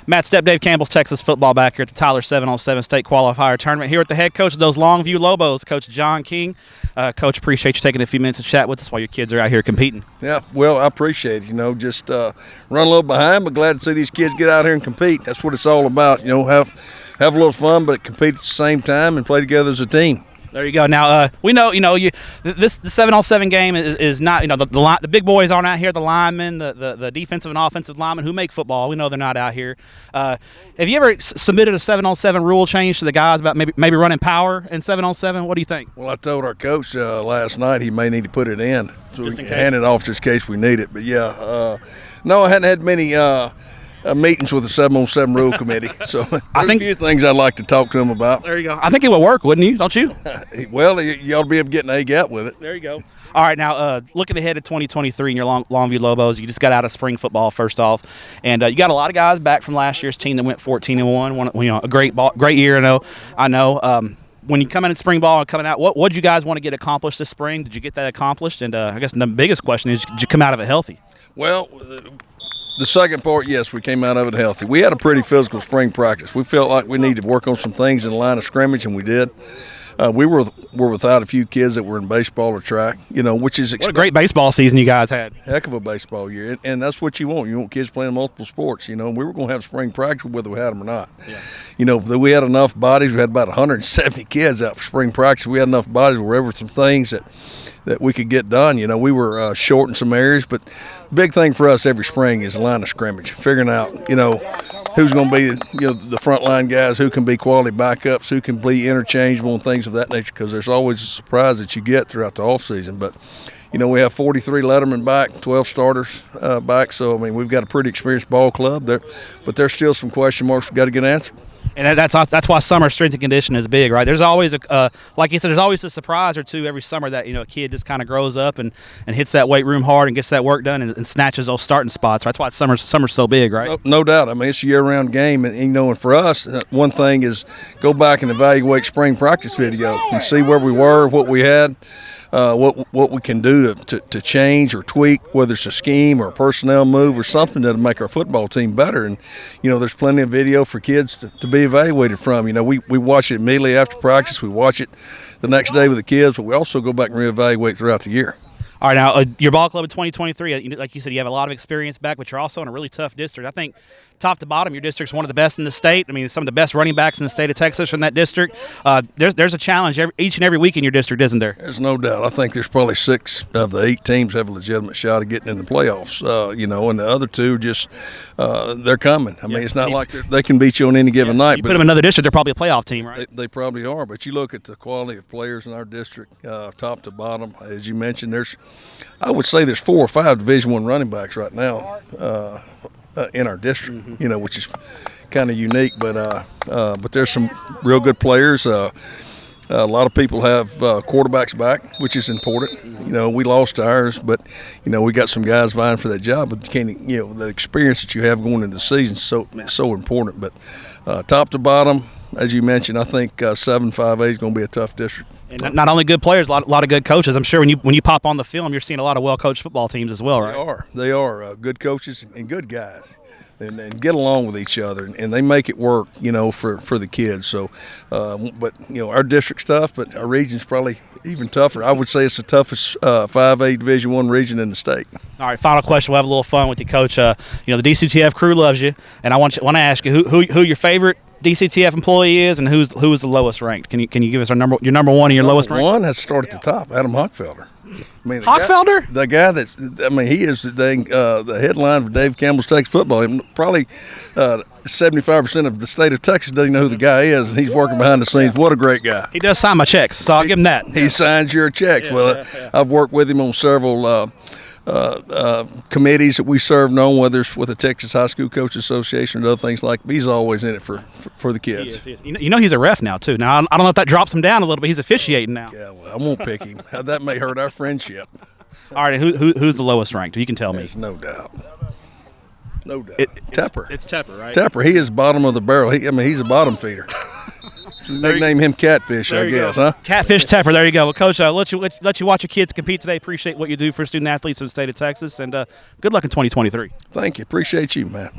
Matt Stepp, Dave Campbell's Texas football back here at the Tyler 7-on-7 State Qualifier Tournament. Here with the head coach of those Longview Lobos, Coach John King. Coach, appreciate you taking a few minutes to chat with us while your kids are out here competing. Yeah, well, I appreciate it. Just run a little behind, but glad to see these kids get out here and compete. That's what it's all about. Have a little fun, but compete at the same time and play together as a team. There you go. Now we know the 7-on-7 game is not the big boys aren't out here. The linemen, the defensive and offensive linemen who make football, we know they're not out here. Have you ever submitted a 7-on-7 rule change to the guys about maybe running power in 7-on-7? What do you think? Well, I told our coach last night he may need to put it in, so we can hand it off just in case we need it. But yeah, no, I hadn't had many meetings with the 7-on-7 rule committee, so I think a few things I'd like to talk to them about. There you go. I think it would work, wouldn't you? Don't you? Well, you ought to be able to get an A gap with it. There you go. All right, now looking ahead to 2023 in your Longview Lobos, you just got out of spring football first off, and you got a lot of guys back from last year's team that went 14-1. A great year. I know. When you come in spring ball and coming out, what did you guys want to get accomplished this spring? Did you get that accomplished? And I guess the biggest question is, did you come out of it healthy? Well, the second part, yes, we came out of it healthy. We had a pretty physical spring practice. We felt like we needed to work on some things in the line of scrimmage, and we did. We were without a few kids that were in baseball or track, which is what a great baseball season you guys had. Heck of a baseball year, and that's what you want. You want kids playing multiple sports. We were going to have spring practice whether we had them or not. Yeah. We had enough bodies. We had about 170 kids out for spring practice. We had enough bodies where there were some things that we could get done. We were short in some areas, but the big thing for us every spring is the line of scrimmage, figuring out, who's going to be, the frontline guys, who can be quality backups, who can be interchangeable and things of that nature, because there's always a surprise that you get throughout the offseason. But, we have 43 lettermen back, 12 starters back, so, we've got a pretty experienced ball club there, but there's still some question marks we've got to get answered. And that's why summer strength and conditioning is big, right? There's always like you said, there's always a surprise or two every summer that a kid just kind of grows up and hits that weight room hard and gets that work done and snatches those starting spots. Right? That's why summer's so big, right? No doubt. It's a year-round game, and for us, one thing is go back and evaluate spring practice video and see where we were, what we had. What we can do to change or tweak, whether it's a scheme or a personnel move or something that'll make our football team better. And, there's plenty of video for kids to be evaluated from. We watch it immediately after practice. We watch it the next day with the kids, but we also go back and reevaluate throughout the year. All right, now your ball club in 2023, like you said, you have a lot of experience back, but you're also in a really tough district. I think top to bottom, your district's one of the best in the state. Some of the best running backs in the state of Texas from that district. There's a challenge each and every week in your district, isn't there? There's no doubt. I think there's probably 6 of the 8 teams have a legitimate shot of getting in the playoffs, and the other 2 just they're coming. It's not like they can beat you on any given night. You put them in another district, they're probably a playoff team, right? They probably are, but you look at the quality of players in our district, top to bottom. As you mentioned, I would say there's 4 or 5 Division I running backs right now in our district, which is kind of unique. But there's some real good players. A lot of people have quarterbacks back, which is important. We lost ours, but we got some guys vying for that job. But the experience that you have going into the season is so important. But top to bottom, as you mentioned, I think 7-5A is going to be a tough district. And not only good players, a lot of good coaches. I'm sure when you pop on the film, you're seeing a lot of well-coached football teams as well, right? They are good coaches and good guys, and get along with each other, and they make it work, for the kids. So, but our district's tough, but our region's probably even tougher. I would say it's the toughest 5A Division I region in the state. All right, final question. We'll have a little fun with you, Coach. The DCTF crew loves you, and I want to ask you who your favorite DCTF employee is, and who's the lowest ranked? Can you give us your number one and your lowest ranked? One has to start at the top. Adam Hochfelder. Hochfelder? The guy he is the headline for Dave Campbell's Texas football. Probably 75% of the state of Texas doesn't know who the guy is, and he's working behind the scenes. What a great guy. He does sign my checks, so I'll give him that. He signs your checks. I've worked with him on several committees that we served on, whether it's with the Texas High School Coach Association or other things like that. He's always in it for the kids. He is. He's a ref now, too. Now, I don't know if that drops him down a little bit. He's officiating now. Yeah, well, I won't pick him. That may hurt our friendship. All right, who's the lowest ranked? You can tell me. There's no doubt. No doubt. Tepper. It's Tepper, right? Tepper. He is bottom of the barrel. He's a bottom feeder. Nickname him Catfish, I guess, huh? Catfish Tepper. There you go. Well, Coach, let you watch your kids compete today. Appreciate what you do for student athletes in the state of Texas, and good luck in 2023. Thank you. Appreciate you, man.